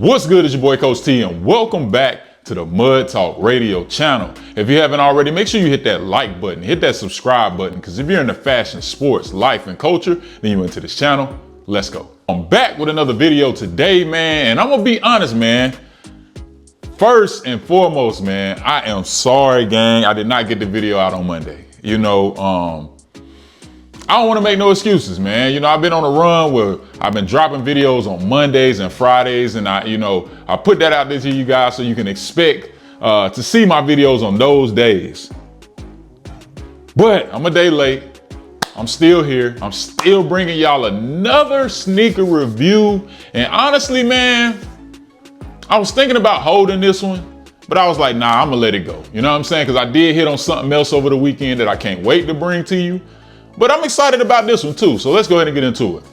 What's good? It's your boy Coach T, and welcome back to the Mud Talk Radio channel. If you haven't already, make sure you hit that like button, hit that subscribe button, because if you're into fashion, sports, life, and culture, then you're into this channel. Let's go. I'm back with another video today, man, and I'm gonna be honest, man. First and foremost, man, I am sorry, gang. I did not get the video out on Monday. I don't want to make no excuses, man. I've been on a run where I've been dropping videos on Mondays and Fridays, and I put that out there to you guys so you can expect to see my videos on those days. But I'm a day late. I'm still here. I'm still bringing y'all another sneaker review. And honestly, man, I was thinking about holding this one, but I was like, nah, I'm gonna let it go. You know what I'm saying? Because I did hit on something else over the weekend that I can't wait to bring to you. But I'm excited about this one too. So let's go ahead and get into it.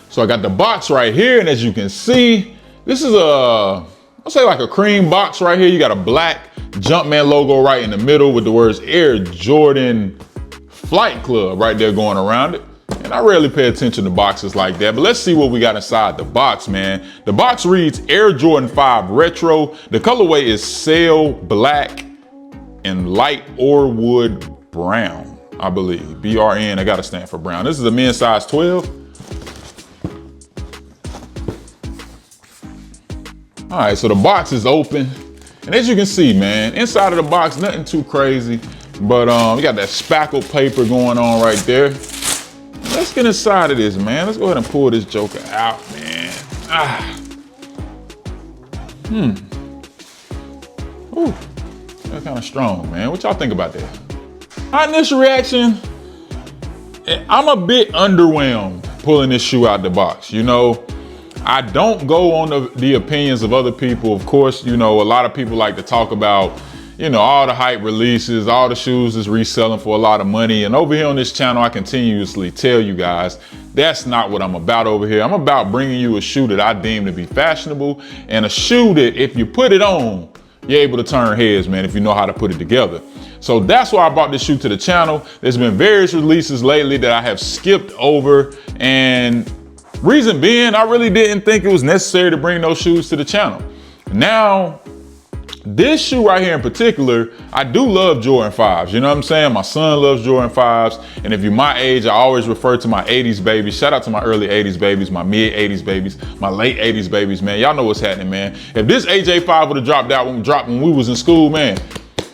So I got the box right here. And as you can see, this is I'll say like a cream box right here. You got a black Jumpman logo right in the middle with the words Air Jordan Flight Club right there going around it. And I rarely pay attention to boxes like that, but let's see what we got inside the box, man. The box reads Air Jordan 5 Retro. The colorway is sail black and light or wood brown. I believe, BRN, I gotta stand for brown. This is a men's size 12. All right, so the box is open. And as you can see, man, inside of the box, nothing too crazy, but we got that spackled paper going on right there. Let's get inside of this, man. Let's go ahead and pull this joker out, man. Ooh, that's kind of strong, man. What y'all think about that? My initial reaction, I'm a bit underwhelmed pulling this shoe out the box. I don't go on the opinions of other people. Of course, a lot of people like to talk about, all the hype releases, all the shoes is reselling for a lot of money. And over here on this channel, I continuously tell you guys, that's not what I'm about over here. I'm about bringing you a shoe that I deem to be fashionable and a shoe that if you put it on, you're able to turn heads, man, if you know how to put it together. So that's why I brought this shoe to the channel. There's been various releases lately that I have skipped over, and reason being, I really didn't think it was necessary to bring those shoes to the channel. Now, this shoe right here in particular, I do love Jordan 5s. You know what I'm saying? My son loves Jordan 5s. And if you're my age, I always refer to my 80s babies. Shout out to my early 80s babies, my mid 80s babies, my late 80s babies, man. Y'all know what's happening, man. If this AJ5 would have dropped out when we was in school, man,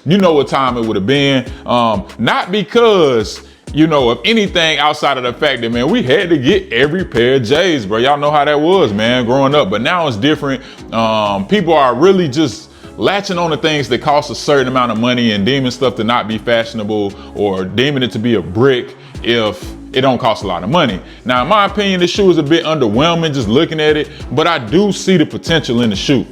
you know what time it would have been. Not because, of anything outside of the fact that, man, we had to get every pair of J's, bro. Y'all know how that was, man, growing up. But now it's different. People are really just latching on to things that cost a certain amount of money and deeming stuff to not be fashionable or deeming it to be a brick if it don't cost a lot of money. Now, in my opinion, this shoe is a bit underwhelming just looking at it, but I do see the potential in the shoe.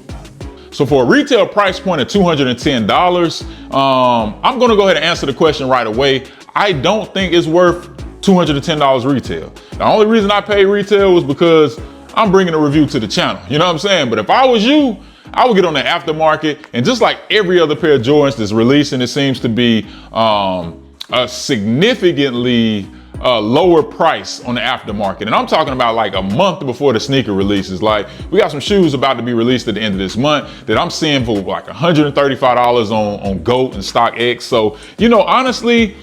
So for a retail price point of $210, I'm gonna go ahead and answer the question right away. I don't think it's worth $210 retail. The only reason I paid retail was because I'm bringing a review to the channel. You know what I'm saying? But if I was you, I would get on the aftermarket, and just like every other pair of Jordans that's releasing, it seems to be a significantly lower price on the aftermarket. And I'm talking about like a month before the sneaker releases. Like, we got some shoes about to be released at the end of this month that I'm seeing for like $135 on GOAT and StockX. So, honestly,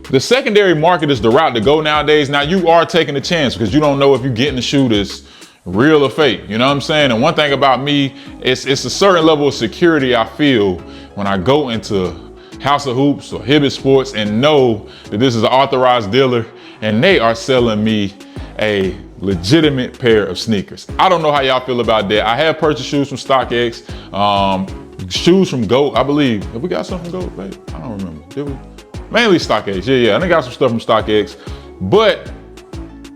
the secondary market is the route to go nowadays. Now, you are taking a chance because you don't know if you're getting a shoe that's real or fake. You know what I'm saying? And one thing about me, it's a certain level of security I feel when I go into House of Hoops or Hibbett Sports and know that this is an authorized dealer and they are selling me a legitimate pair of sneakers. I don't know how y'all feel about that. I have purchased shoes from StockX, shoes from GOAT, I believe. Have we got something from GOAT, babe? I don't remember. Did we? Mainly StockX. Yeah. I think I got some stuff from StockX. But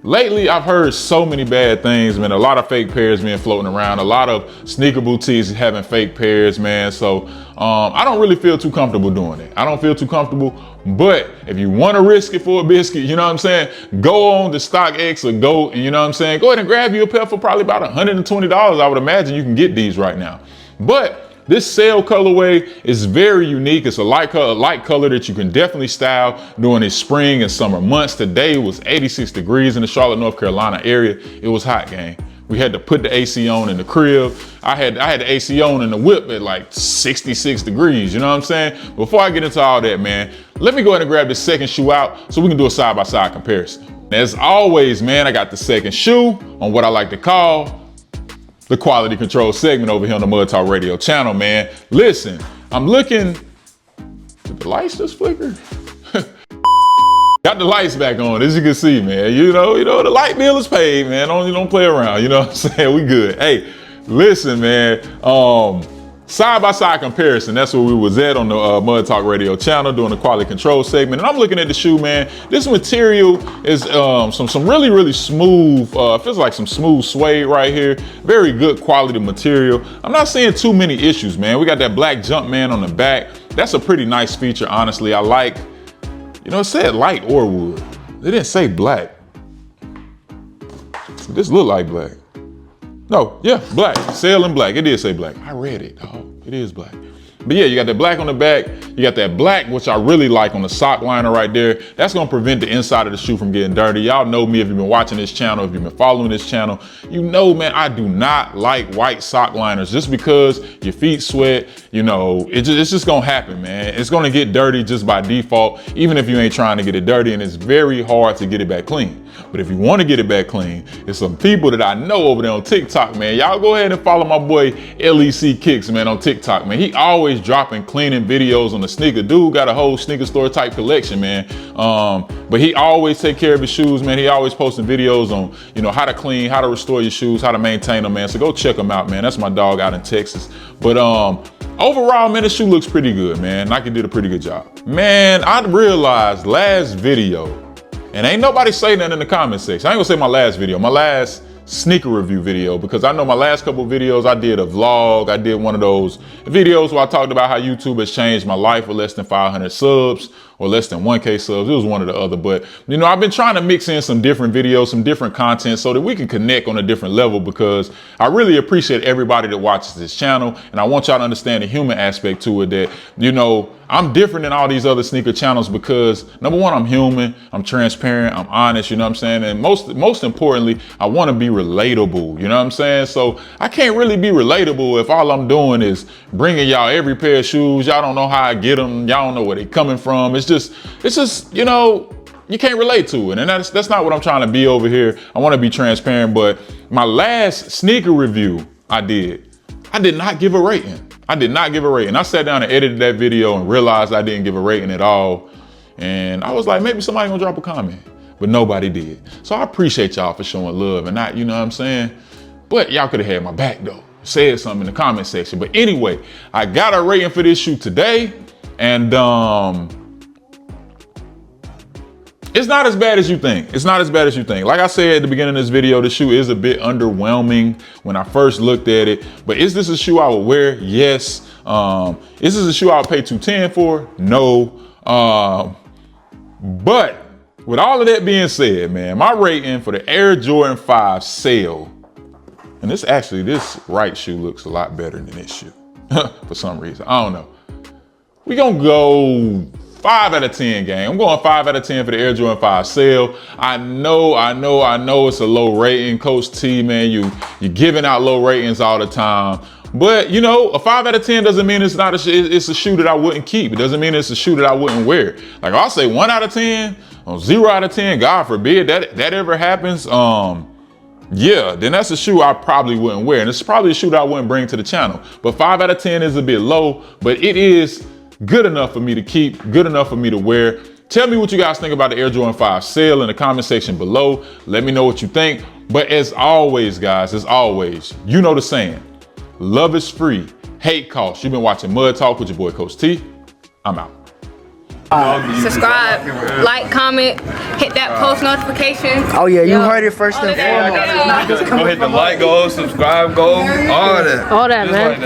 lately, I've heard so many bad things, man. A lot of fake pairs being floating around. A lot of sneaker boutiques having fake pairs, man. So I don't really feel too comfortable doing it. I don't feel too comfortable. But if you want to risk it for a biscuit, you know what I'm saying? Go on to StockX or GOAT, and you know what I'm saying? Go ahead and grab you a pair for probably about $120. I would imagine you can get these right now. But this sail colorway is very unique. It's a light color that you can definitely style during the spring and summer months. Today was 86 degrees in the Charlotte, North Carolina area. It was hot, gang. We had to put the AC on in the crib. I had the AC on in the whip at like 66 degrees, you know what I'm saying? Before I get into all that, man, let me go ahead and grab this second shoe out so we can do a side-by-side comparison. As always, man, I got the second shoe on what I like to call the quality control segment over here on the Mud Talk Radio channel, man. Listen, I'm looking, did the lights just flicker? Got the lights back on, as you can see, man. You know, the light bill is paid, man. Don't play around, you know what I'm saying? We good. Hey, listen, man. Side-by-side comparison, that's where we was at on the Mud Talk Radio channel doing the quality control segment. And I'm looking at the shoe, man. This material is some really, really smooth, feels like some smooth suede right here. Very good quality material. I'm not seeing too many issues, man. We got that black jump man on the back. That's a pretty nice feature, honestly. I like, you know, it said light or wood. They didn't say black. This look like black. No, yeah, black. Sail in black. It did say black. I read it, dog. It is black. But yeah, you got that black on the back. You got that black, which I really like on the sock liner right there. That's gonna prevent the inside of the shoe from getting dirty. Y'all know me if you've been watching this channel, if you've been following this channel. You know, man, I do not like white sock liners just because your feet sweat. You know, it's just gonna happen, man. It's gonna get dirty just by default, even if you ain't trying to get it dirty, and it's very hard to get it back clean. But if you want to get it back clean, there's some people that I know over there on TikTok, man. Y'all go ahead and follow my boy LEC Kicks, man, on TikTok, man. He always dropping cleaning videos on the sneaker. Dude got a whole sneaker store type collection, man. But he always take care of his shoes, man. He always posting videos on, you know, how to clean, how to restore your shoes, how to maintain them, man. So go check him out, man. That's my dog out in Texas. But overall, man, this shoe looks pretty good, man. Nike did a pretty good job. Man, I realized last video, and ain't nobody say that in the comment section. I ain't gonna say my last video, my last sneaker review video, because I know my last couple of videos, I did a vlog. I did one of those videos where I talked about how YouTube has changed my life with less than 500 subs or less than 1K subs. It was one or the other, but you know, I've been trying to mix in some different videos, some different content so that we can connect on a different level, because I really appreciate everybody that watches this channel. And I want y'all to understand the human aspect to it, that, you know, I'm different than all these other sneaker channels because, number one, I'm human, I'm transparent, I'm honest, you know what I'm saying? And most importantly, I want to be relatable, you know what I'm saying? So I can't really be relatable if all I'm doing is bringing y'all every pair of shoes. Y'all don't know how I get them. Y'all don't know where they coming from. It's just, you know, you can't relate to it. And that's not what I'm trying to be over here. I want to be transparent, but my last sneaker review I did not give a rating. I did not give a rating. I sat down and edited that video and realized I didn't give a rating at all. And I was like, maybe somebody gonna drop a comment, but nobody did. So I appreciate y'all for showing love and not, you know what I'm saying? But y'all could have had my back though. Said something in the comment section. But anyway, I got a rating for this shoe today. And it's not as bad as you think. It's not as bad as you think. Like I said at the beginning of this video, the shoe is a bit underwhelming when I first looked at it. But is this a shoe I would wear? Yes. Is this a shoe I would pay $210 for? No. But with all of that being said, man, my rating for the Air Jordan 5 Sail, and this right shoe looks a lot better than this shoe for some reason. I don't know. We gonna go 5 out of 10, gang. I'm going 5 out of 10 for the Air Jordan 5 Sail. I know it's a low rating. Coach T, man, you're giving out low ratings all the time. But, you know, a 5 out of 10 doesn't mean it's a shoe that I wouldn't keep. It doesn't mean it's a shoe that I wouldn't wear. Like, I'll say 1 out of 10, or 0 out of 10, God forbid that ever happens. Yeah, then that's a shoe I probably wouldn't wear. And it's probably a shoe that I wouldn't bring to the channel. But 5 out of 10 is a bit low, but it is good enough for me to keep, good enough for me to wear. Tell me what you guys think about the Air Jordan 5 Sail in the comment section below. Let me know what you think. But as always, guys, as always, you know the saying, love is free, hate costs. You've been watching Mud Talk with your boy, Coach T. I'm out. Subscribe, like, comment, hit that post notification. Oh yeah, you heard it first and foremost. Go hit the like, go subscribe, go all that. All that, man.